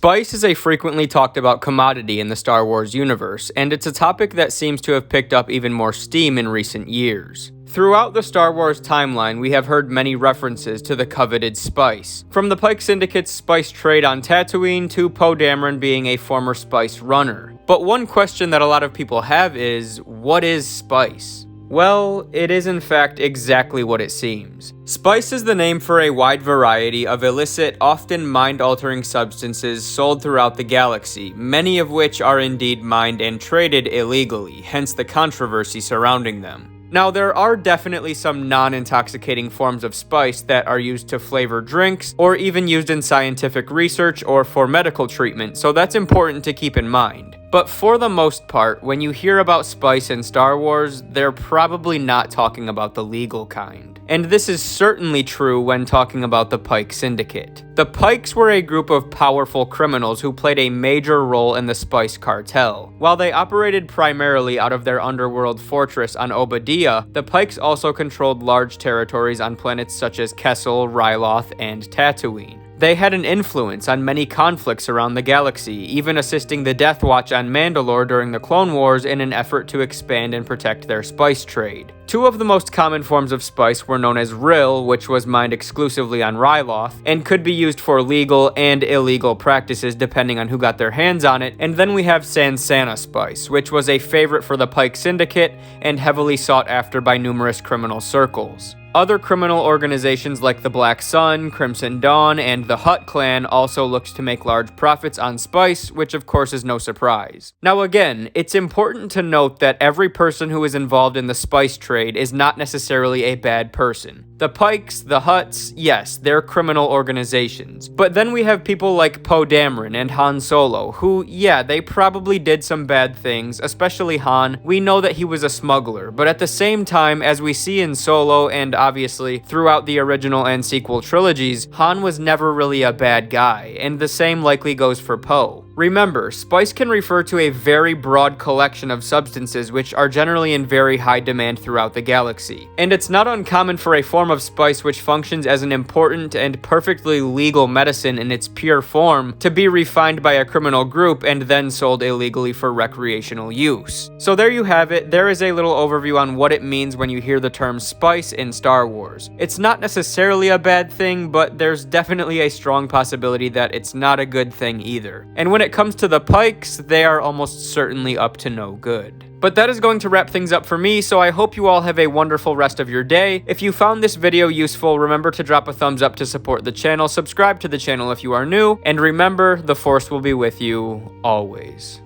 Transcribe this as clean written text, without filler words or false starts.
Spice is a frequently talked about commodity in the Star Wars universe, and it's a topic that seems to have picked up even more steam in recent years. Throughout the Star Wars timeline, we have heard many references to the coveted spice, from the Pyke Syndicate's spice trade on Tatooine to Poe Dameron being a former spice runner. But one question that a lot of people have is, what is spice? Well, it is in fact exactly what it seems. Spice is the name for a wide variety of illicit, often mind-altering substances sold throughout the galaxy, many of which are indeed mined and traded illegally, hence the controversy surrounding them. Now, there are definitely some non-intoxicating forms of spice that are used to flavor drinks, or even used in scientific research or for medical treatment, so that's important to keep in mind. But for the most part, when you hear about spice in Star Wars, they're probably not talking about the legal kind. And this is certainly true when talking about the Pyke Syndicate. The Pykes were a group of powerful criminals who played a major role in the spice cartel. While they operated primarily out of their underworld fortress on Obadiah, the Pykes also controlled large territories on planets such as Kessel, Ryloth, and Tatooine. They had an influence on many conflicts around the galaxy, even assisting the Death Watch on Mandalore during the Clone Wars in an effort to expand and protect their spice trade. Two of the most common forms of spice were known as Rill, which was mined exclusively on Ryloth, and could be used for legal and illegal practices depending on who got their hands on it, and then we have Sansana spice, which was a favorite for the Pyke Syndicate and heavily sought after by numerous criminal circles. Other criminal organizations like the Black Sun, Crimson Dawn, and the Hutt clan also looked to make large profits on spice, which of course is no surprise. Now again, it's important to note that every person who is involved in the spice trade is not necessarily a bad person. The Pykes, the Hutts, yes, they're criminal organizations. But then we have people like Poe Dameron and Han Solo, who, yeah, they probably did some bad things, especially Han. We know that he was a smuggler, but at the same time, as we see in Solo and obviously throughout the original and sequel trilogies, Han was never really a bad guy, and the same likely goes for Poe. Remember, spice can refer to a very broad collection of substances which are generally in very high demand throughout the galaxy. And it's not uncommon for a form of spice which functions as an important and perfectly legal medicine in its pure form to be refined by a criminal group and then sold illegally for recreational use. So there you have it, there is a little overview on what it means when you hear the term spice in Star Wars. It's not necessarily a bad thing, but there's definitely a strong possibility that it's not a good thing either. And when it comes to the Pykes, they are almost certainly up to no good. But that is going to wrap things up for me, so I hope you all have a wonderful rest of your day. If you found this video useful, remember to drop a thumbs up to support the channel, subscribe to the channel if you are new, and remember, the Force will be with you always.